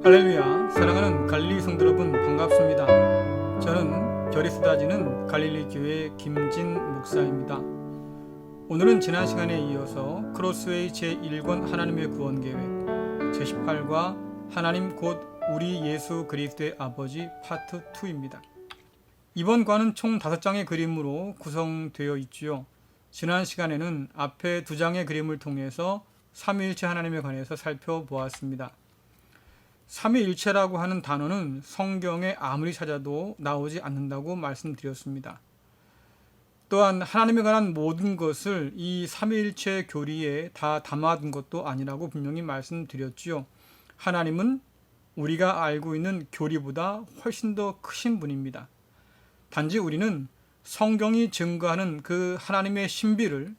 할렐루야, 사랑하는 갈릴리 성도 여러분 반갑습니다. 저는 별이 쏟아지는 갈릴리 교회 김진 목사입니다. 오늘은 지난 시간에 이어서 크로스웨이 제1권 하나님의 구원 계획 제18과 하나님 곧 우리 예수 그리스도의 아버지 파트 2입니다. 이번 과는 총 5장의 그림으로 구성되어 있지요. 지난 시간에는 앞에 2장의 그림을 통해서 삼위일체 하나님에 관해서 살펴보았습니다. 삼위일체라고 하는 단어는 성경에 아무리 찾아도 나오지 않는다고 말씀드렸습니다. 또한 하나님에 관한 모든 것을 이 삼위일체 교리에 다 담아둔 것도 아니라고 분명히 말씀드렸지요. 하나님은 우리가 알고 있는 교리보다 훨씬 더 크신 분입니다. 단지 우리는 성경이 증거하는 그 하나님의 신비를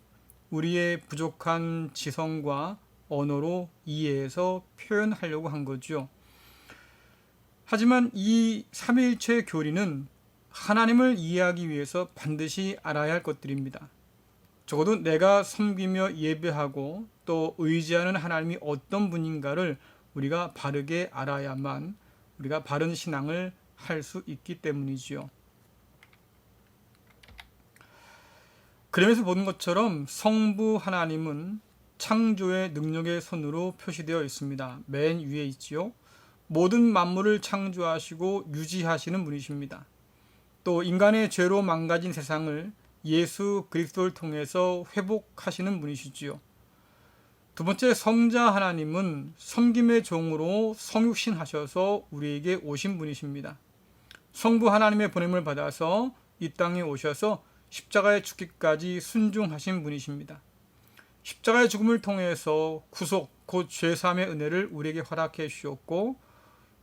우리의 부족한 지성과 언어로 이해해서 표현하려고 한 거죠. 하지만 이 삼위일체 교리는 하나님을 이해하기 위해서 반드시 알아야 할 것들입니다. 적어도 내가 섬기며 예배하고 또 의지하는 하나님이 어떤 분인가를 우리가 바르게 알아야만 우리가 바른 신앙을 할 수 있기 때문이지요. 그림에서 보는 것처럼 성부 하나님은 창조의 능력의 손으로 표시되어 있습니다. 맨 위에 있지요. 모든 만물을 창조하시고 유지하시는 분이십니다. 또 인간의 죄로 망가진 세상을 예수 그리스도를 통해서 회복하시는 분이시지요. 두 번째, 성자 하나님은 섬김의 종으로 성육신 하셔서 우리에게 오신 분이십니다. 성부 하나님의 보냄을 받아서 이 땅에 오셔서 십자가의 죽기까지 순종하신 분이십니다. 십자가의 죽음을 통해서 구속, 곧 죄사함의 은혜를 우리에게 허락해 주셨고,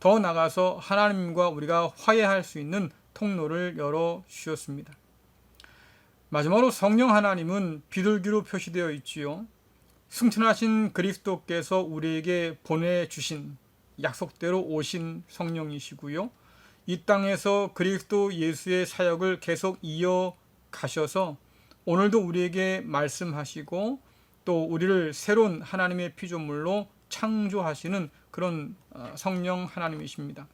더 나아가서 하나님과 우리가 화해할 수 있는 통로를 열어 주셨습니다. 마지막으로 성령 하나님은 비둘기로 표시되어 있지요. 승천하신 그리스도께서 우리에게 보내주신 약속대로 오신 성령이시고요. 이 땅에서 그리스도 예수의 사역을 계속 이어가셔서 오늘도 우리에게 말씀하시고 또 우리를 새로운 하나님의 피조물로 창조하시는 그런 성령 하나님이십니다.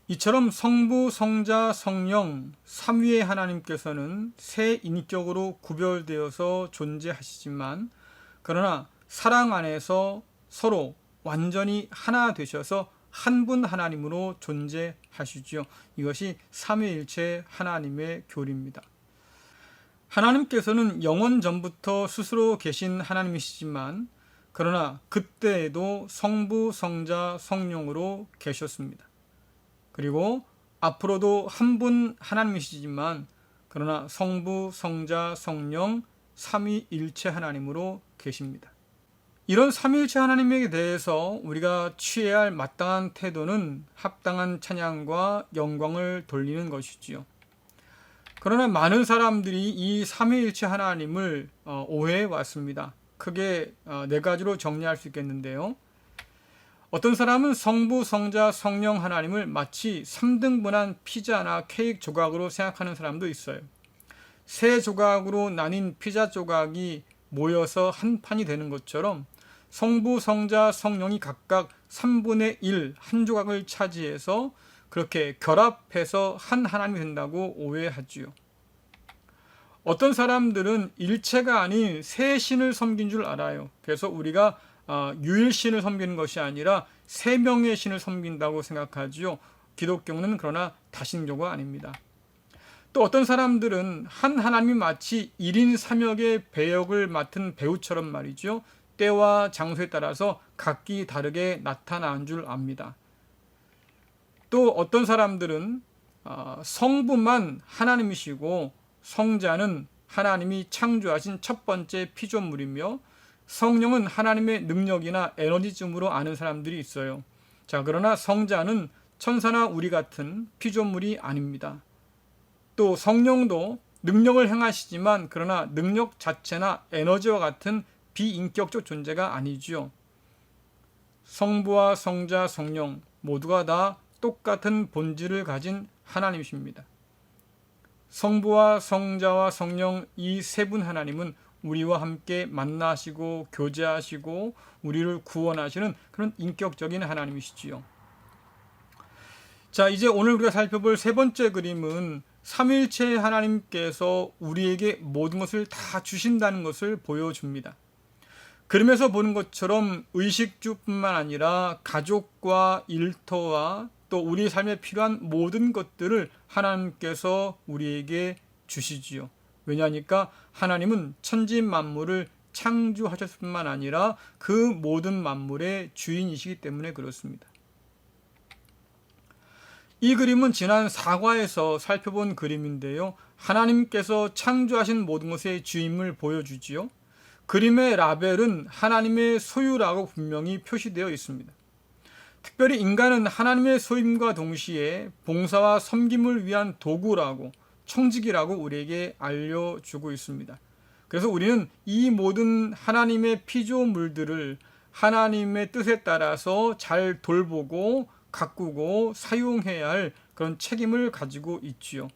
이처럼 성부, 성자, 성령 삼위의 하나님께서는 세 인격으로 구별되어서 존재하시지만 그러나 사랑 안에서 서로 완전히 하나 되셔서 한 분 하나님으로 존재하시죠. 이것이 삼위일체 하나님의 교리입니다. 하나님께서는 영원 전부터 스스로 계신 하나님이시지만 그러나 그때에도 성부, 성자, 성령으로 계셨습니다. 그리고 앞으로도 한 분 하나님이시지만 그러나 성부, 성자, 성령 삼위일체 하나님으로 계십니다. 이런 삼위일체 하나님에 대해서 우리가 취해야 할 마땅한 태도는 합당한 찬양과 영광을 돌리는 것이지요. 그러나 많은 사람들이 이 삼위일체 하나님을 오해해 왔습니다. 크게 4가지로 정리할 수 있겠는데요. 어떤 사람은 성부, 성자, 성령 하나님을 마치 3등분한 피자나 케이크 조각으로 생각하는 사람도 있어요. 3조각으로 나뉜 피자 조각이 모여서 한 판이 되는 것처럼 성부, 성자, 성령이 각각 3분의 1, 한 조각을 차지해서 그렇게 결합해서 한 하나님이 된다고 오해하지요. 어떤 사람들은 일체가 아닌 세 신을 섬긴 줄 알아요. 그래서 우리가 유일신을 섬기는 것이 아니라 3명의 신을 섬긴다고 생각하지요. 기독교는 그러나 다신교가 아닙니다. 또 어떤 사람들은 한 하나님이 마치 1인 3역의 배역을 맡은 배우처럼 말이죠. 때와 장소에 따라서 각기 다르게 나타난 줄 압니다. 또 어떤 사람들은 성부만 하나님이시고 성자는 하나님이 창조하신 첫 번째 피조물이며 성령은 하나님의 능력이나 에너지쯤으로 아는 사람들이 있어요. 자, 그러나 성자는 천사나 우리 같은 피조물이 아닙니다. 또 성령도 능력을 행하시지만 그러나 능력 자체나 에너지와 같은 비인격적 존재가 아니죠. 성부와 성자, 성령 모두가 다 똑같은 본질을 가진 하나님이십니다. 성부와 성자와 성령 이 세 분 하나님은 우리와 함께 만나시고 교제하시고 우리를 구원하시는 그런 인격적인 하나님이시지요. 자, 이제 오늘 우리가 살펴볼 세 번째 그림은 삼위일체 하나님께서 우리에게 모든 것을 다 주신다는 것을 보여줍니다. 그림에서 보는 것처럼 의식주뿐만 아니라 가족과 일터와 또 우리 삶에 필요한 모든 것들을 하나님께서 우리에게 주시지요. 왜냐하니까 하나님은 천지 만물을 창조하셨을 뿐만 아니라 그 모든 만물의 주인이시기 때문에 그렇습니다. 이 그림은 지난 사과에서 살펴본 그림인데요. 하나님께서 창조하신 모든 것의 주임을 보여주지요. 그림의 라벨은 하나님의 소유라고 분명히 표시되어 있습니다. 특별히 인간은 하나님의 소임과 동시에 봉사와 섬김을 위한 도구라고, 청지기라고 우리에게 알려주고 있습니다. 그래서 우리는 이 모든 하나님의 피조물들을 하나님의 뜻에 따라서 잘 돌보고 가꾸고 사용해야 할 그런 책임을 가지고 있지요.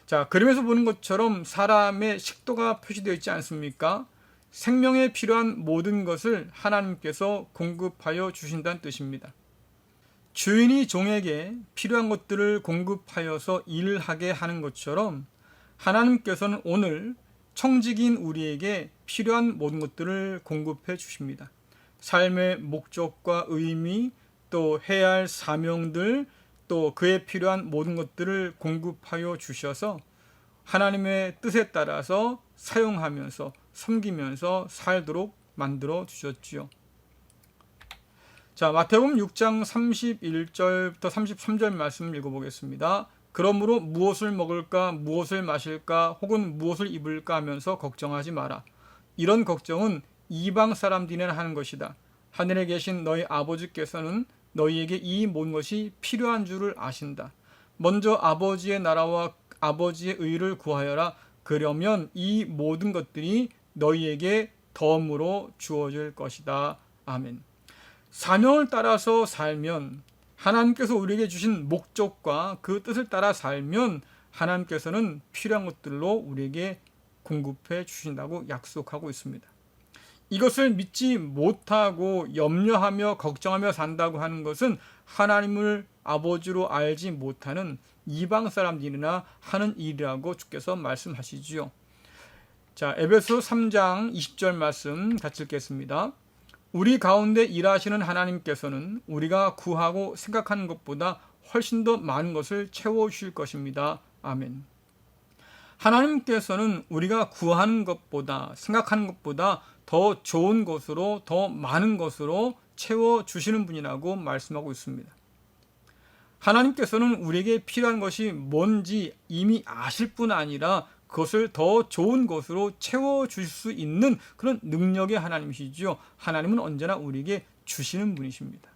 자, 그림에서 보는 것처럼 사람의 식도가 표시되어 있지 않습니까? 생명에 필요한 모든 것을 하나님께서 공급하여 주신다는 뜻입니다. 주인이 종에게 필요한 것들을 공급하여서 일을 하게 하는 것처럼 하나님께서는 오늘 청지기인 우리에게 필요한 모든 것들을 공급해 주십니다. 삶의 목적과 의미, 또 해야 할 사명들, 또 그에 필요한 모든 것들을 공급하여 주셔서 하나님의 뜻에 따라서 사용하면서 섬기면서 살도록 만들어 주셨지요. 자, 마태복음 6장 31절부터 33절 말씀 읽어보겠습니다. 그러므로 무엇을 먹을까, 무엇을 마실까, 혹은 무엇을 입을까 하면서 걱정하지 마라. 이런 걱정은 이방 사람들이나 하는 것이다. 하늘에 계신 너희 아버지께서는 너희에게 이 모든 것이 필요한 줄을 아신다. 먼저 아버지의 나라와 아버지의 의를 구하여라. 그러면 이 모든 것들이 너희에게 덤으로 주어질 것이다. 아멘. 사명을 따라서 살면, 하나님께서 우리에게 주신 목적과 그 뜻을 따라 살면 하나님께서는 필요한 것들로 우리에게 공급해 주신다고 약속하고 있습니다. 이것을 믿지 못하고 염려하며 걱정하며 산다고 하는 것은 하나님을 아버지로 알지 못하는 이방 사람들이나 하는 일이라고 주께서 말씀하시지요. 자, 에베소 3장 20절 말씀 같이 읽겠습니다. 우리 가운데 일하시는 하나님께서는 우리가 구하고 생각하는 것보다 훨씬 더 많은 것을 채워주실 것입니다. 아멘. 하나님께서는 우리가 구하는 것보다, 생각하는 것보다 더 좋은 것으로, 더 많은 것으로 채워주시는 분이라고 말씀하고 있습니다. 하나님께서는 우리에게 필요한 것이 뭔지 이미 아실 뿐 아니라 그것을 더 좋은 것으로 채워줄 수 있는 그런 능력의 하나님이시죠. 하나님은 언제나 우리에게 주시는 분이십니다.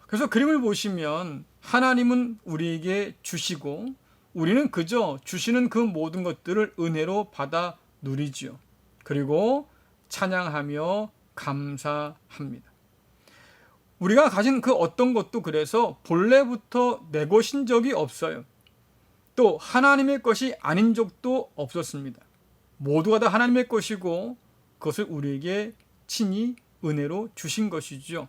그래서 그림을 보시면 하나님은 우리에게 주시고 우리는 그저 주시는 그 모든 것들을 은혜로 받아 누리지요. 그리고 찬양하며 감사합니다. 우리가 가진 그 어떤 것도 그래서 본래부터 내 것인 적이 없어요. 또 하나님의 것이 아닌 적도 없었습니다. 모두가 다 하나님의 것이고 그것을 우리에게 친히 은혜로 주신 것이죠.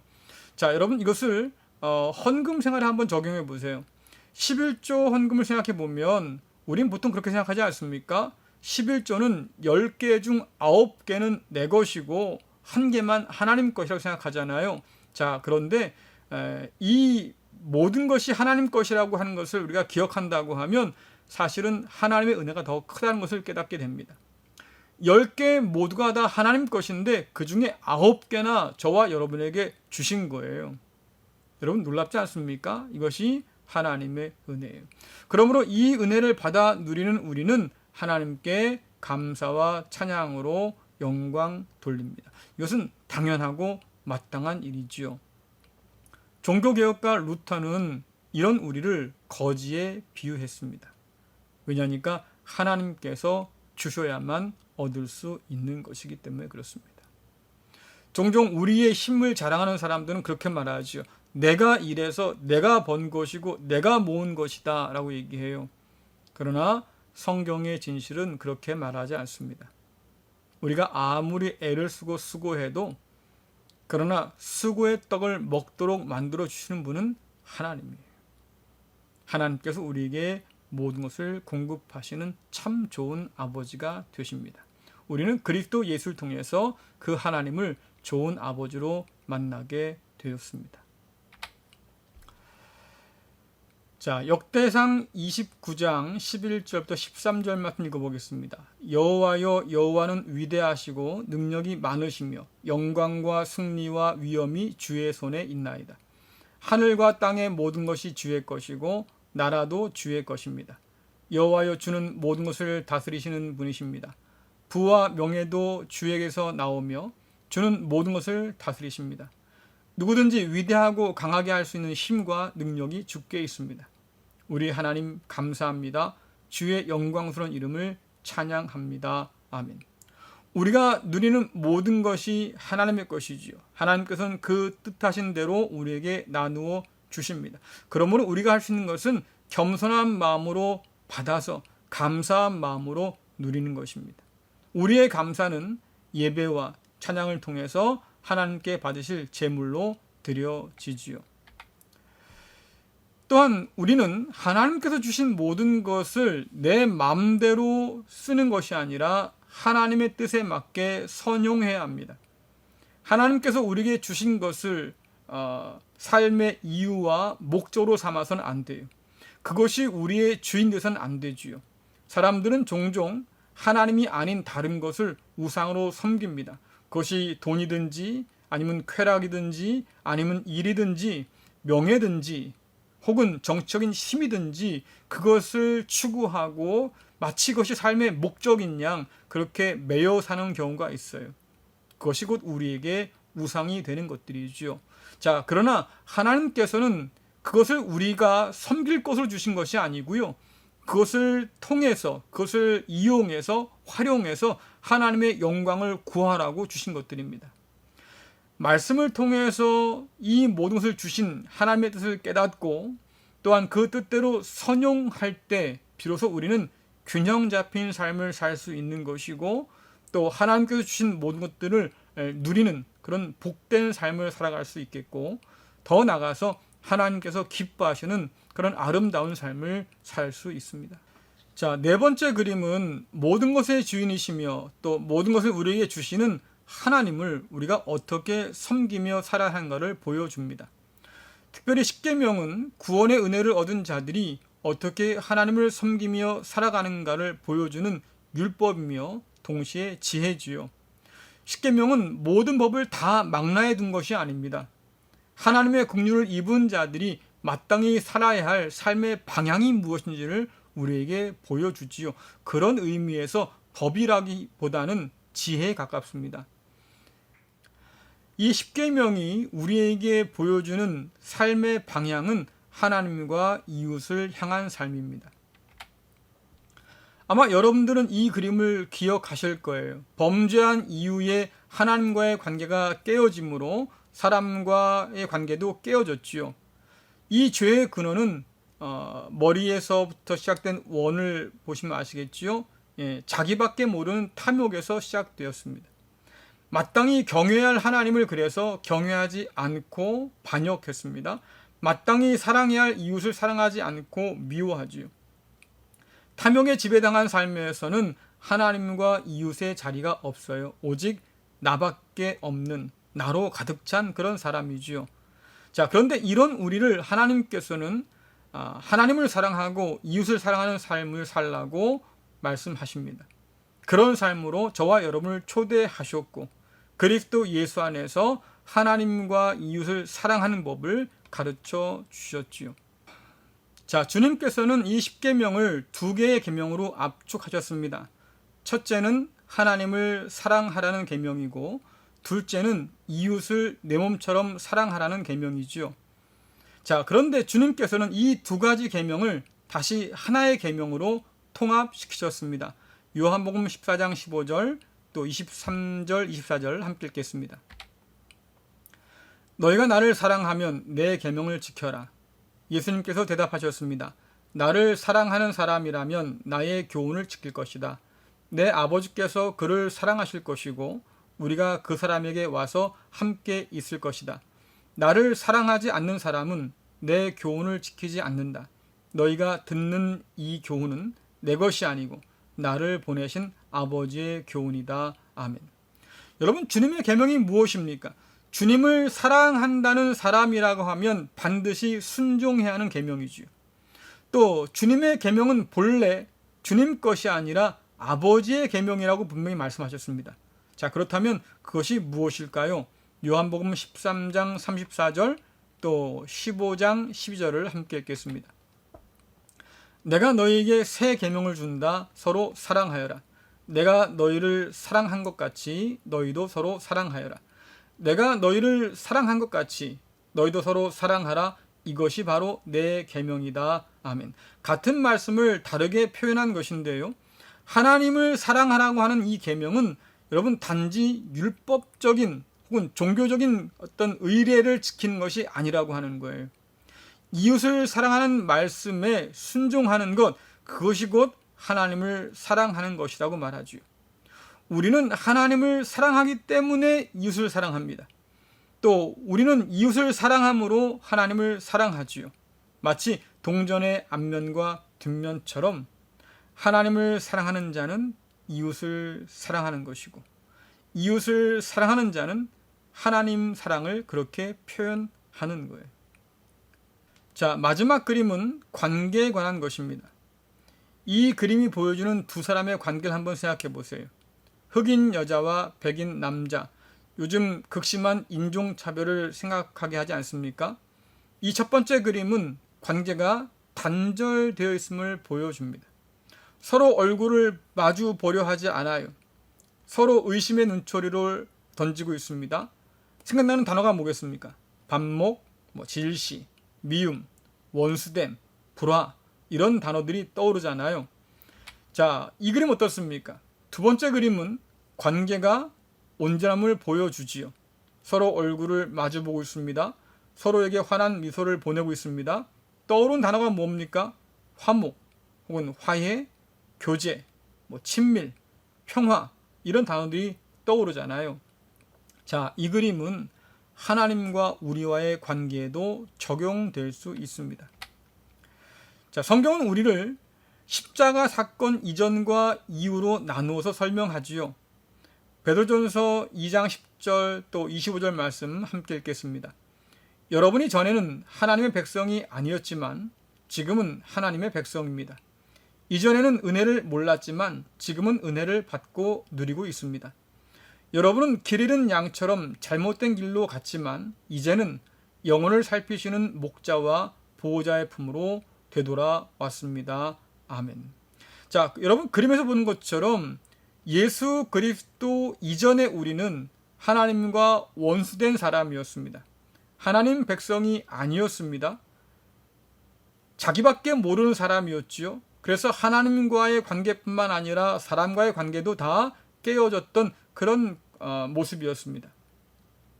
자, 여러분 이것을 헌금 생활에 한번 적용해 보세요. 11조 헌금을 생각해 보면 우린 보통 그렇게 생각하지 않습니까? 11조는 10개 중 9개는 내 것이고 1개만 하나님 것이라고 생각하잖아요. 자, 그런데 이 모든 것이 하나님 것이라고 하는 것을 우리가 기억한다고 하면 사실은 하나님의 은혜가 더 크다는 것을 깨닫게 됩니다. 10개 모두가 다 하나님 것인데 그 중에 9개나 저와 여러분에게 주신 거예요. 여러분 놀랍지 않습니까? 이것이 하나님의 은혜예요. 그러므로 이 은혜를 받아 누리는 우리는 하나님께 감사와 찬양으로 영광 돌립니다. 이것은 당연하고 마땅한 일이지요. 종교개혁가 루터는 이런 우리를 거지에 비유했습니다. 왜냐하니까 하나님께서 주셔야만 얻을 수 있는 것이기 때문에 그렇습니다. 종종 우리의 힘을 자랑하는 사람들은 그렇게 말하죠. 내가 일해서 내가 번 것이고 내가 모은 것이다 라고 얘기해요. 그러나 성경의 진실은 그렇게 말하지 않습니다. 우리가 아무리 애를 쓰고 수고해도 그러나 수고의 떡을 먹도록 만들어 주시는 분은 하나님이에요. 하나님께서 우리에게 모든 것을 공급하시는 참 좋은 아버지가 되십니다. 우리는 그리스도 예수를 통해서 그 하나님을 좋은 아버지로 만나게 되었습니다. 자, 역대상 29장 11절부터 13절 말씀 읽어보겠습니다. 여호와여, 여호와는 위대하시고 능력이 많으시며 영광과 승리와 위엄이 주의 손에 있나이다. 하늘과 땅의 모든 것이 주의 것이고 나라도 주의 것입니다. 여호와여, 주는 모든 것을 다스리시는 분이십니다. 부와 명예도 주에게서 나오며 주는 모든 것을 다스리십니다. 누구든지 위대하고 강하게 할 수 있는 힘과 능력이 주께 있습니다. 우리 하나님 감사합니다. 주의 영광스러운 이름을 찬양합니다. 아멘. 우리가 누리는 모든 것이 하나님의 것이지요. 하나님께서는 그 뜻하신 대로 우리에게 나누어 주십니다. 그러므로 우리가 할 수 있는 것은 겸손한 마음으로 받아서 감사한 마음으로 누리는 것입니다. 우리의 감사는 예배와 찬양을 통해서 하나님께 받으실 제물로 드려지지요. 또한 우리는 하나님께서 주신 모든 것을 내 마음대로 쓰는 것이 아니라 하나님의 뜻에 맞게 선용해야 합니다. 하나님께서 우리에게 주신 것을 삶의 이유와 목적으로 삼아서는 안 돼요. 그것이 우리의 주인 되서는 안 되지요. 사람들은 종종 하나님이 아닌 다른 것을 우상으로 섬깁니다. 그것이 돈이든지 아니면 쾌락이든지 아니면 일이든지 명예든지 혹은 정치적인 힘이든지 그것을 추구하고 마치 그것이 삶의 목적인 양 그렇게 매여 사는 경우가 있어요. 그것이 곧 우리에게 우상이 되는 것들이죠. 자, 그러나 하나님께서는 그것을 우리가 섬길 것으로 주신 것이 아니고요. 그것을 통해서, 그것을 이용해서, 활용해서 하나님의 영광을 구하라고 주신 것들입니다. 말씀을 통해서 이 모든 것을 주신 하나님의 뜻을 깨닫고 또한 그 뜻대로 선용할 때 비로소 우리는 균형 잡힌 삶을 살 수 있는 것이고 또 하나님께서 주신 모든 것들을 누리는 그런 복된 삶을 살아갈 수 있겠고 더 나아가서 하나님께서 기뻐하시는 그런 아름다운 삶을 살 수 있습니다. 자, 네 번째 그림은 모든 것의 주인이시며 또 모든 것을 우리에게 주시는 하나님을 우리가 어떻게 섬기며 살아야 하는가를 보여줍니다. 특별히 십계명은 구원의 은혜를 얻은 자들이 어떻게 하나님을 섬기며 살아가는가를 보여주는 율법이며 동시에 지혜지요. 십계명은 모든 법을 다 망라해 둔 것이 아닙니다. 하나님의 긍휼을 입은 자들이 마땅히 살아야 할 삶의 방향이 무엇인지를 우리에게 보여주지요. 그런 의미에서 법이라기보다는 지혜에 가깝습니다. 이 십계명이 우리에게 보여주는 삶의 방향은 하나님과 이웃을 향한 삶입니다. 아마 여러분들은 이 그림을 기억하실 거예요. 범죄한 이후에 하나님과의 관계가 깨어짐으로 사람과의 관계도 깨어졌지요. 이 죄의 근원은 머리에서부터 시작된 원을 보시면 아시겠지요. 자기밖에 모르는 탐욕에서 시작되었습니다. 마땅히 경외해야 할 하나님을 그래서 경외하지 않고 반역했습니다. 마땅히 사랑해야 할 이웃을 사랑하지 않고 미워하지요. 탐욕에 지배당한 삶에서는 하나님과 이웃의 자리가 없어요. 오직 나밖에 없는 나로 가득 찬 그런 사람이지요. 자, 그런데 이런 우리를 하나님께서는 하나님을 사랑하고 이웃을 사랑하는 삶을 살라고 말씀하십니다. 그런 삶으로 저와 여러분을 초대하셨고 그리스도 예수 안에서 하나님과 이웃을 사랑하는 법을 가르쳐 주셨지요. 자, 주님께서는 이 십계명을 두 개의 계명으로 압축하셨습니다. 첫째는 하나님을 사랑하라는 계명이고 둘째는 이웃을 내 몸처럼 사랑하라는 계명이지요. 자, 그런데 주님께서는 이 두 가지 계명을 다시 하나의 계명으로 통합시키셨습니다. 요한복음 14장 15절 또 23절 24절 함께 읽겠습니다. 너희가 나를 사랑하면 내 계명을 지켜라. 예수님께서 대답하셨습니다. 나를 사랑하는 사람이라면 나의 교훈을 지킬 것이다. 내 아버지께서 그를 사랑하실 것이고 우리가 그 사람에게 와서 함께 있을 것이다. 나를 사랑하지 않는 사람은 내 교훈을 지키지 않는다. 너희가 듣는 이 교훈은 내 것이 아니고 나를 보내신 아버지의 교훈이다. 아멘. 여러분, 주님의 계명이 무엇입니까? 주님을 사랑한다는 사람이라고 하면 반드시 순종해야 하는 계명이지요. 또 주님의 계명은 본래 주님 것이 아니라 아버지의 계명이라고 분명히 말씀하셨습니다. 자, 그렇다면 그것이 무엇일까요? 요한복음 13장 34절 또 15장 12절을 함께 읽겠습니다. 내가 너희에게 새 계명을 준다. 서로 사랑하여라. 내가 너희를 사랑한 것 같이 너희도 서로 사랑하여라. 내가 너희를 사랑한 것 같이 너희도 서로 사랑하라. 이것이 바로 내 계명이다. 아멘. 같은 말씀을 다르게 표현한 것인데요. 하나님을 사랑하라고 하는 이 계명은 여러분 단지 율법적인 혹은 종교적인 어떤 의례를 지키는 것이 아니라고 하는 거예요. 이웃을 사랑하는 말씀에 순종하는 것, 그것이 곧 하나님을 사랑하는 것이라고 말하지요. 우리는 하나님을 사랑하기 때문에 이웃을 사랑합니다. 또 우리는 이웃을 사랑함으로 하나님을 사랑하지요. 마치 동전의 앞면과 뒷면처럼 하나님을 사랑하는 자는 이웃을 사랑하는 것이고 이웃을 사랑하는 자는 하나님 사랑을 그렇게 표현하는 거예요. 자, 마지막 그림은 관계에 관한 것입니다. 이 그림이 보여주는 두 사람의 관계를 한번 생각해 보세요. 흑인 여자와 백인 남자. 요즘 극심한 인종차별을 생각하게 하지 않습니까? 이 첫 번째 그림은 관계가 단절되어 있음을 보여줍니다. 서로 얼굴을 마주 보려 하지 않아요. 서로 의심의 눈초리를 던지고 있습니다. 생각나는 단어가 뭐겠습니까? 반목, 질시, 미움, 원수됨, 불화, 이런 단어들이 떠오르잖아요. 자, 이 그림 어떻습니까? 두 번째 그림은 관계가 온전함을 보여주지요. 서로 얼굴을 마주보고 있습니다. 서로에게 환한 미소를 보내고 있습니다. 떠오른 단어가 뭡니까? 화목, 혹은 화해, 교제, 친밀, 평화, 이런 단어들이 떠오르잖아요. 자, 이 그림은 하나님과 우리와의 관계에도 적용될 수 있습니다. 자, 성경은 우리를 십자가 사건 이전과 이후로 나누어서 설명하지요. 베드로전서 2장 10절 또 25절 말씀 함께 읽겠습니다. 여러분이 전에는 하나님의 백성이 아니었지만 지금은 하나님의 백성입니다. 이전에는 은혜를 몰랐지만 지금은 은혜를 받고 누리고 있습니다. 여러분은 길 잃은 양처럼 잘못된 길로 갔지만 이제는 영혼을 살피시는 목자와 보호자의 품으로 되돌아왔습니다. 아멘. 자, 여러분 그림에서 보는 것처럼 예수 그리스도 이전의 우리는 하나님과 원수된 사람이었습니다. 하나님 백성이 아니었습니다. 자기밖에 모르는 사람이었지요. 그래서 하나님과의 관계뿐만 아니라 사람과의 관계도 다 깨어졌던 그런 모습이었습니다.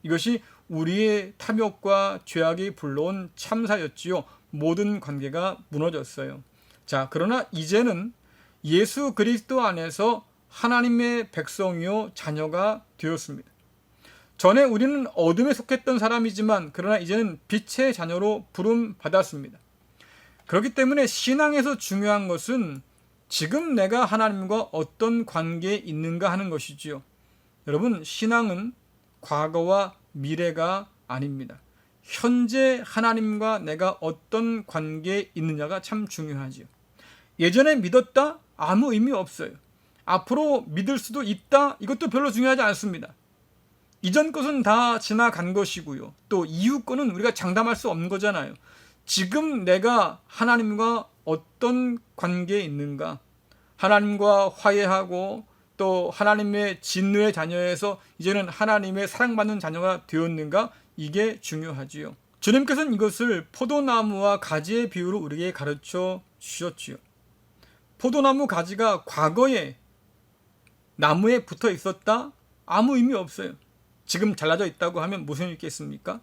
이것이 우리의 탐욕과 죄악이 불러온 참사였지요. 모든 관계가 무너졌어요. 자, 그러나 이제는 예수 그리스도 안에서 하나님의 백성이요 자녀가 되었습니다. 전에 우리는 어둠에 속했던 사람이지만 그러나 이제는 빛의 자녀로 부름 받았습니다. 그렇기 때문에 신앙에서 중요한 것은 지금 내가 하나님과 어떤 관계에 있는가 하는 것이지요. 여러분, 신앙은 과거와 미래가 아닙니다. 현재 하나님과 내가 어떤 관계에 있느냐가 참 중요하지요. 예전에 믿었다? 아무 의미 없어요. 앞으로 믿을 수도 있다? 이것도 별로 중요하지 않습니다. 이전 것은 다 지나간 것이고요. 또 이후 거는 우리가 장담할 수 없는 거잖아요. 지금 내가 하나님과 어떤 관계에 있는가? 하나님과 화해하고 또 하나님의 진노의 자녀에서 이제는 하나님의 사랑받는 자녀가 되었는가? 이게 중요하지요. 주님께서는 이것을 포도나무와 가지의 비유로 우리에게 가르쳐 주셨지요. 포도나무 가지가 과거에 나무에 붙어 있었다? 아무 의미 없어요. 지금 잘라져 있다고 하면 무슨 의미 있겠습니까?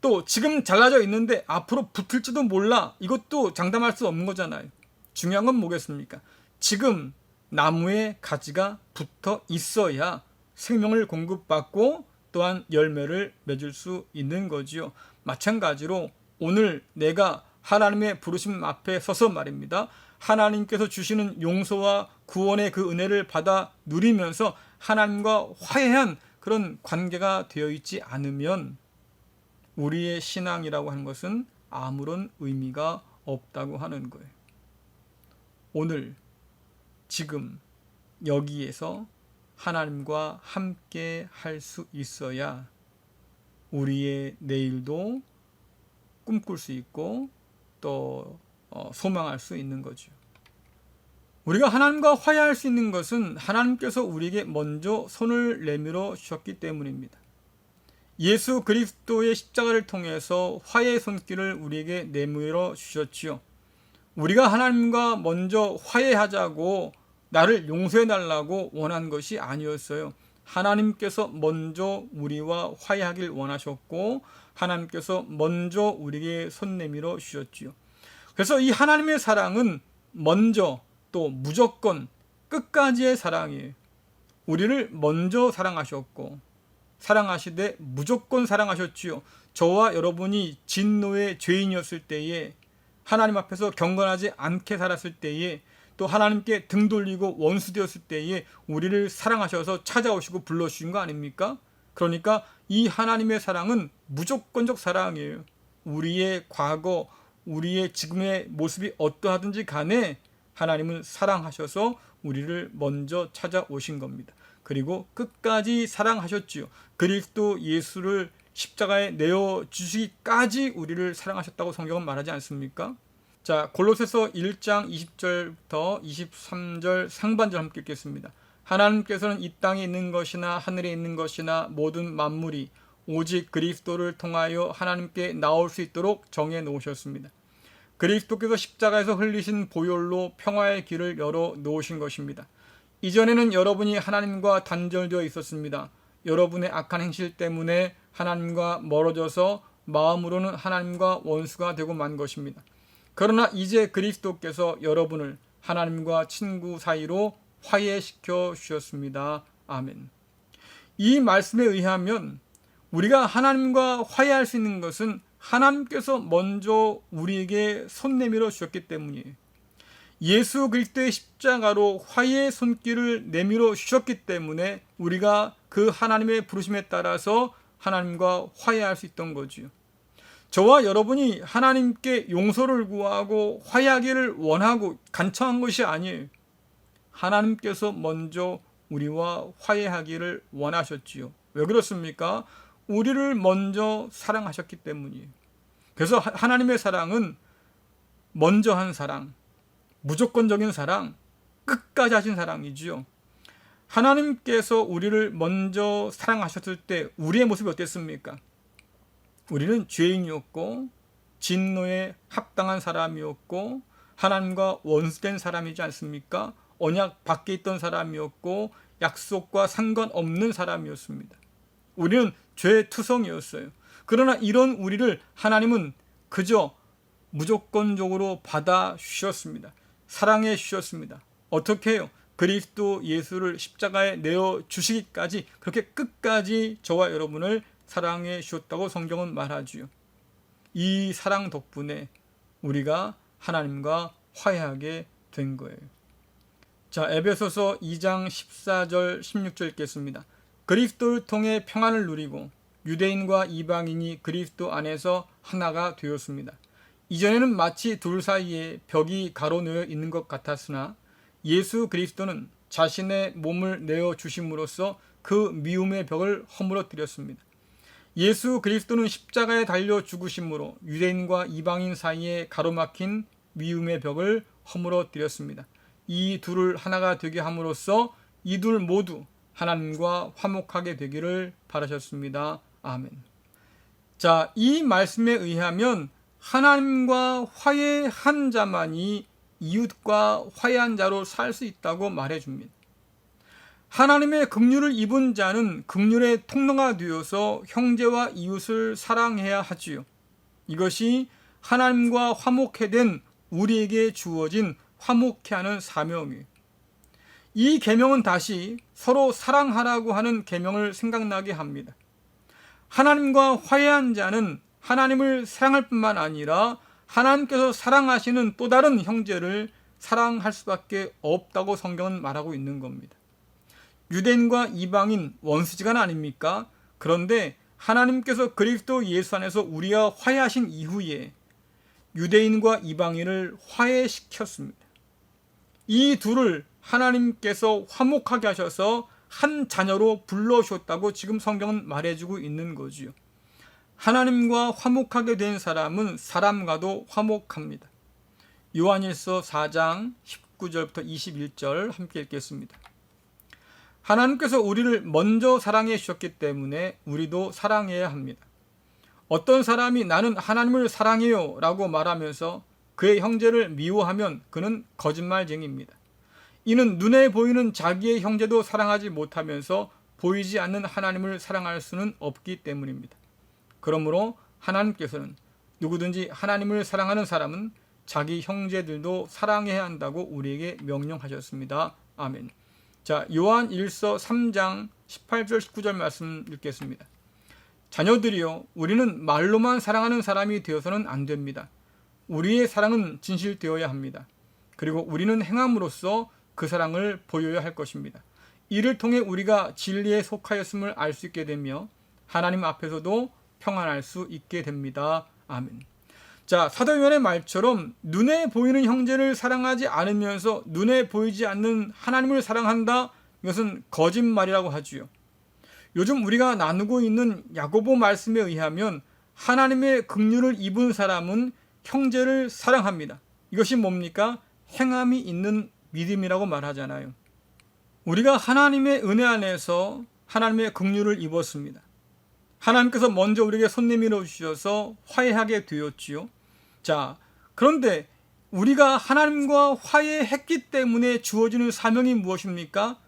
또 지금 잘라져 있는데 앞으로 붙을지도 몰라. 이것도 장담할 수 없는 거잖아요. 중요한 건 뭐겠습니까? 지금 나무에 가지가 붙어 있어야 생명을 공급받고 또한 열매를 맺을 수 있는 거지요. 마찬가지로 오늘 내가 하나님의 부르심 앞에 서서 말입니다. 하나님께서 주시는 용서와 구원의 그 은혜를 받아 누리면서 하나님과 화해한 그런 관계가 되어 있지 않으면 우리의 신앙이라고 하는 것은 아무런 의미가 없다고 하는 거예요. 오늘 지금 여기에서 하나님과 함께 할 수 있어야 우리의 내일도 꿈꿀 수 있고 또 소망할 수 있는 거죠. 우리가 하나님과 화해할 수 있는 것은 하나님께서 우리에게 먼저 손을 내밀어 주셨기 때문입니다. 예수 그리스도의 십자가를 통해서 화해의 손길을 우리에게 내밀어 주셨지요. 우리가 하나님과 먼저 화해하자고 나를 용서해 달라고 원한 것이 아니었어요. 하나님께서 먼저 우리와 화해하길 원하셨고 하나님께서 먼저 우리에게 손 내밀어 주셨지요. 그래서 이 하나님의 사랑은 먼저 또 무조건 끝까지의 사랑이에요. 우리를 먼저 사랑하셨고 사랑하시되 무조건 사랑하셨지요. 저와 여러분이 진노의 죄인이었을 때에 하나님 앞에서 경건하지 않게 살았을 때에 또 하나님께 등 돌리고 원수 되었을 때에 우리를 사랑하셔서 찾아오시고 불러주신 거 아닙니까? 그러니까 이 하나님의 사랑은 무조건적 사랑이에요. 우리의 과거, 우리의 지금의 모습이 어떠하든지 간에 하나님은 사랑하셔서 우리를 먼저 찾아오신 겁니다. 그리고 끝까지 사랑하셨지요. 그리스도 예수를 십자가에 내어주시기까지 우리를 사랑하셨다고 성경은 말하지 않습니까? 자, 골로새서 1장 20절부터 23절 상반절 함께 읽겠습니다. 하나님께서는 이 땅에 있는 것이나 하늘에 있는 것이나 모든 만물이 오직 그리스도를 통하여 하나님께 나올 수 있도록 정해 놓으셨습니다. 그리스도께서 십자가에서 흘리신 보혈로 평화의 길을 열어 놓으신 것입니다. 이전에는 여러분이 하나님과 단절되어 있었습니다. 여러분의 악한 행실 때문에 하나님과 멀어져서 마음으로는 하나님과 원수가 되고 만 것입니다. 그러나 이제 그리스도께서 여러분을 하나님과 친구 사이로 화해시켜 주셨습니다. 아멘. 이 말씀에 의하면 우리가 하나님과 화해할 수 있는 것은 하나님께서 먼저 우리에게 손 내밀어 주셨기 때문이에요. 예수 그리스도의 십자가로 화해의 손길을 내밀어 주셨기 때문에 우리가 그 하나님의 부르심에 따라서 하나님과 화해할 수 있던 거지요. 저와 여러분이 하나님께 용서를 구하고 화해하기를 원하고 간청한 것이 아니에요. 하나님께서 먼저 우리와 화해하기를 원하셨지요. 왜 그렇습니까? 우리를 먼저 사랑하셨기 때문이에요. 그래서 하나님의 사랑은 먼저 한 사랑, 무조건적인 사랑, 끝까지 하신 사랑이지요. 하나님께서 우리를 먼저 사랑하셨을 때 우리의 모습이 어땠습니까? 우리는 죄인이었고 진노에 합당한 사람이었고 하나님과 원수된 사람이지 않습니까? 언약 밖에 있던 사람이었고 약속과 상관없는 사람이었습니다. 우리는 죄투성이었어요. 그러나 이런 우리를 하나님은 그저 무조건적으로 받아주셨습니다. 사랑해 주셨습니다. 어떻게 해요? 그리스도 예수를 십자가에 내어주시기까지 그렇게 끝까지 저와 여러분을 사랑해 주셨다고 성경은 말하지요. 이 사랑 덕분에 우리가 하나님과 화해하게 된 거예요. 자, 에베소서 2장 14절 16절 읽겠습니다. 그리스도를 통해 평안을 누리고 유대인과 이방인이 그리스도 안에서 하나가 되었습니다. 이전에는 마치 둘 사이에 벽이 가로놓여 있는 것 같았으나 예수 그리스도는 자신의 몸을 내어 주심으로써 그 미움의 벽을 허물어뜨렸습니다. 예수 그리스도는 십자가에 달려 죽으심으로 유대인과 이방인 사이에 가로막힌 미움의 벽을 허물어뜨렸습니다. 이 둘을 하나가 되게 함으로써 이 둘 모두 하나님과 화목하게 되기를 바라셨습니다. 아멘. 자, 이 말씀에 의하면 하나님과 화해한 자만이 이웃과 화해한 자로 살 수 있다고 말해줍니다. 하나님의 긍휼을 입은 자는 긍휼의 통로가 되어서 형제와 이웃을 사랑해야 하지요. 이것이 하나님과 화목해 된 우리에게 주어진 화목해 하는 사명이에요. 이 계명은 다시 서로 사랑하라고 하는 계명을 생각나게 합니다. 하나님과 화해한 자는 하나님을 사랑할 뿐만 아니라 하나님께서 사랑하시는 또 다른 형제를 사랑할 수밖에 없다고 성경은 말하고 있는 겁니다. 유대인과 이방인 원수지간 아닙니까? 그런데 하나님께서 그리스도 예수 안에서 우리와 화해하신 이후에 유대인과 이방인을 화해시켰습니다. 이 둘을 하나님께서 화목하게 하셔서 한 자녀로 불러주셨다고 지금 성경은 말해주고 있는 거지요. 하나님과 화목하게 된 사람은 사람과도 화목합니다. 요한일서 4장 19절부터 21절 함께 읽겠습니다. 하나님께서 우리를 먼저 사랑해 주셨기 때문에 우리도 사랑해야 합니다. 어떤 사람이 나는 하나님을 사랑해요 라고 말하면서 그의 형제를 미워하면 그는 거짓말쟁이입니다. 이는 눈에 보이는 자기의 형제도 사랑하지 못하면서 보이지 않는 하나님을 사랑할 수는 없기 때문입니다. 그러므로 하나님께서는 누구든지 하나님을 사랑하는 사람은 자기 형제들도 사랑해야 한다고 우리에게 명령하셨습니다. 아멘. 자, 요한 1서 3장 18절 19절 말씀 읽겠습니다. 자녀들이여, 우리는 말로만 사랑하는 사람이 되어서는 안 됩니다. 우리의 사랑은 진실되어야 합니다. 그리고 우리는 행함으로써 그 사랑을 보여야 할 것입니다. 이를 통해 우리가 진리에 속하였음을 알 수 있게 되며 하나님 앞에서도 평안할 수 있게 됩니다. 아멘. 자, 사도요한의 말처럼 눈에 보이는 형제를 사랑하지 않으면서 눈에 보이지 않는 하나님을 사랑한다? 이것은 거짓말이라고 하지요. 요즘 우리가 나누고 있는 야고보 말씀에 의하면 하나님의 긍휼을 입은 사람은 형제를 사랑합니다. 이것이 뭡니까? 행함이 있는 믿음이라고 말하잖아요. 우리가 하나님의 은혜 안에서 하나님의 긍휼을 입었습니다. 하나님께서 먼저 우리에게 손 내밀어 주셔서 화해하게 되었지요. 자, 그런데 우리가 하나님과 화해했기 때문에 주어지는 사명이 무엇입니까?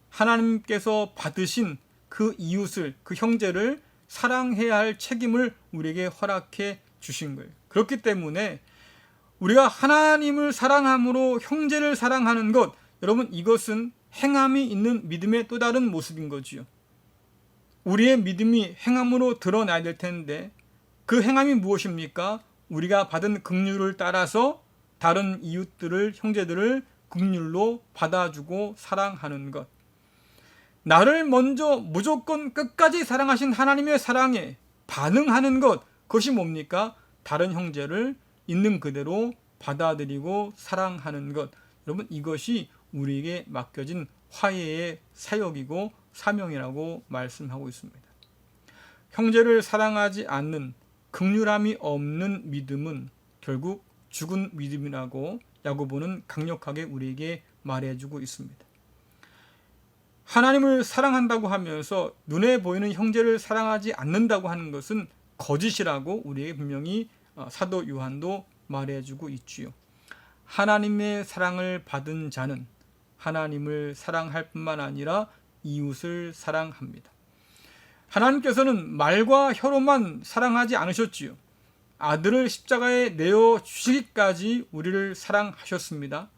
하나님께서 받으신 그 이웃을, 그 형제를 사랑해야 할 책임을 우리에게 허락해 주신 거예요. 그렇기 때문에 우리가 하나님을 사랑함으로 형제를 사랑하는 것, 여러분, 이것은 행함이 있는 믿음의 또 다른 모습인 거지요. 우리의 믿음이 행함으로 드러나야 될 텐데 그 행함이 무엇입니까? 우리가 받은 긍휼을 따라서 다른 이웃들을, 형제들을 긍휼로 받아주고 사랑하는 것. 나를 먼저 무조건 끝까지 사랑하신 하나님의 사랑에 반응하는 것, 그것이 뭡니까? 다른 형제를 있는 그대로 받아들이고 사랑하는 것. 여러분, 이것이 우리에게 맡겨진 화해의 사역이고 사명이라고 말씀하고 있습니다. 형제를 사랑하지 않는, 긍휼함이 없는 믿음은 결국 죽은 믿음이라고 야고보는 강력하게 우리에게 말해주고 있습니다. 하나님을 사랑한다고 하면서 눈에 보이는 형제를 사랑하지 않는다고 하는 것은 거짓이라고 우리에게 분명히 사도 요한도 말해주고 있지요. 하나님의 사랑을 받은 자는 하나님을 사랑할 뿐만 아니라 이웃을 사랑합니다. 하나님께서는 말과 혀로만 사랑하지 않으셨지요. 아들을 십자가에 내어 주시기까지 우리를 사랑하셨습니다.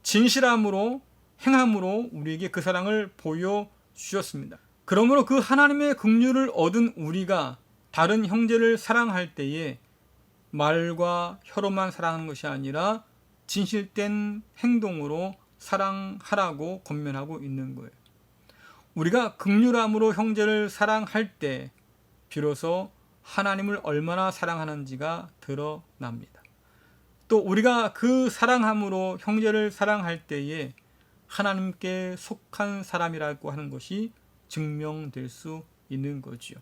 진실함으로, 행함으로 우리에게 그 사랑을 보여주셨습니다. 그러므로 그 하나님의 긍휼을 얻은 우리가 다른 형제를 사랑할 때에 말과 혀로만 사랑하는 것이 아니라 진실된 행동으로 사랑하라고 권면하고 있는 거예요. 우리가 긍휼함으로 형제를 사랑할 때 비로소 하나님을 얼마나 사랑하는지가 드러납니다. 또 우리가 그 사랑함으로 형제를 사랑할 때에 하나님께 속한 사람이라고 하는 것이 증명될 수 있는 거지요.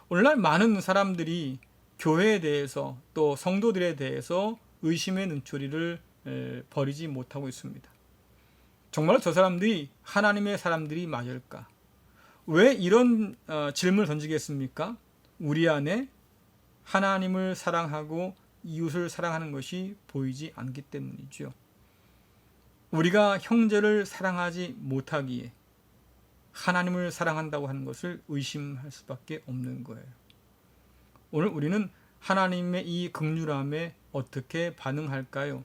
오늘날 많은 사람들이 교회에 대해서 또 성도들에 대해서 의심의 눈초리를 버리지 못하고 있습니다. 정말 저 사람들이 하나님의 사람들이 맞을까? 왜 이런 질문을 던지겠습니까? 우리 안에 하나님을 사랑하고 이웃을 사랑하는 것이 보이지 않기 때문이죠. 우리가 형제를 사랑하지 못하기에 하나님을 사랑한다고 하는 것을 의심할 수밖에 없는 거예요. 오늘 우리는 하나님의 이 긍휼함에 어떻게 반응할까요?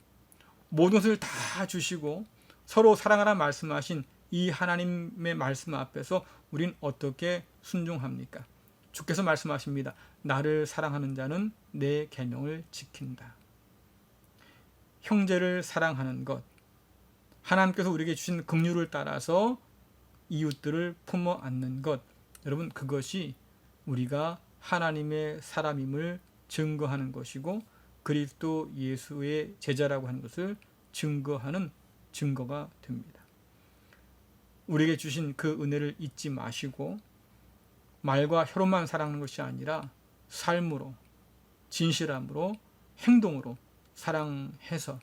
모든 것을 다 주시고 서로 사랑하라 말씀하신 이 하나님의 말씀 앞에서 우린 어떻게 순종합니까? 주께서 말씀하십니다. 나를 사랑하는 자는 내 계명을 지킨다. 형제를 사랑하는 것, 하나님께서 우리에게 주신 긍휼을 따라서 이웃들을 품어 안는 것, 여러분 그것이 우리가 하나님의 사람임을 증거하는 것이고 그리스도 예수의 제자라고 하는 것을 증거하는 증거가 됩니다. 우리에게 주신 그 은혜를 잊지 마시고 말과 혀로만 사랑하는 것이 아니라 삶으로, 진실함으로, 행동으로 사랑해서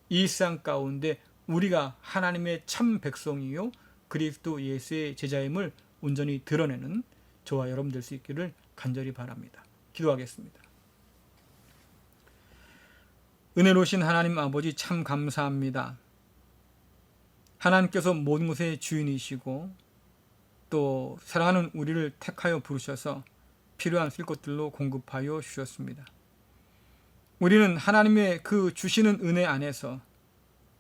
이 세상 가운데 우리가 하나님의 참 백성이요 그리스도 예수의 제자임을 온전히 드러내는 저와 여러분 될 수 있기를 간절히 바랍니다. 기도하겠습니다. 은혜로우신 하나님 아버지 참 감사합니다. 하나님께서 모든 것의 주인이시고 또 사랑하는 우리를 택하여 부르셔서 필요한 쓸 것들로 공급하여 주셨습니다. 우리는 하나님의 그 주시는 은혜 안에서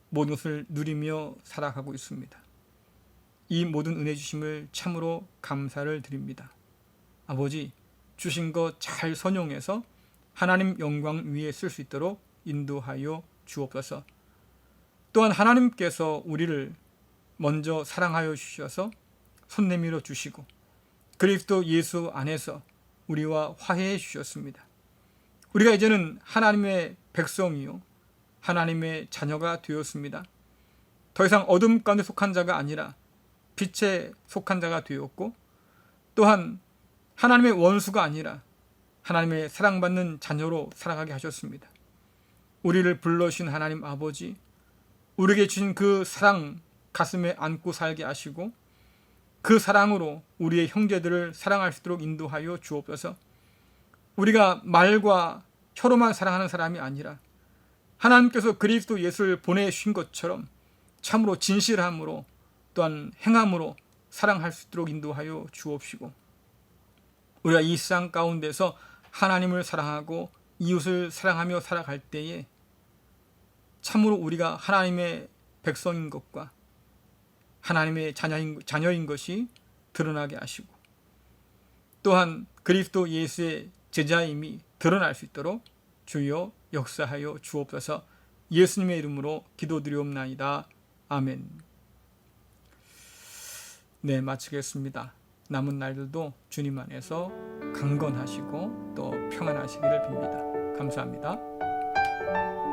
모든 것을 누리며 살아가고 있습니다. 이 모든 은혜 주심을 참으로 감사를 드립니다. 아버지, 주신 것 잘 선용해서 하나님 영광 위에 쓸 수 있도록 인도하여 주옵소서. 또한 하나님께서 우리를 먼저 사랑하여 주셔서 손 내밀어 주시고 그리스도 예수 안에서 우리와 화해해 주셨습니다. 우리가 이제는 하나님의 백성이요 하나님의 자녀가 되었습니다. 더 이상 어둠 가운데 속한 자가 아니라 빛에 속한 자가 되었고 또한 하나님의 원수가 아니라 하나님의 사랑받는 자녀로 살아가게 하셨습니다. 우리를 불러주신 하나님 아버지, 우리에게 주신 그 사랑 가슴에 안고 살게 하시고 그 사랑으로 우리의 형제들을 사랑할 수 있도록 인도하여 주옵소서. 우리가 말과 혀로만 사랑하는 사람이 아니라 하나님께서 그리스도 예수를 보내주신 것처럼 참으로 진실함으로 또한 행함으로 사랑할 수 있도록 인도하여 주옵시고 우리가 이 세상 가운데서 하나님을 사랑하고 이웃을 사랑하며 살아갈 때에 참으로 우리가 하나님의 백성인 것과 하나님의 자녀인 것이 드러나게 하시고 또한 그리스도 예수의 제자임이 드러날 수 있도록 주여 역사하여 주옵소서. 예수님의 이름으로 기도드리옵나이다. 아멘. 네, 마치겠습니다. 남은 날들도 주님 안에서 강건하시고 또 평안하시기를 빕니다. 감사합니다.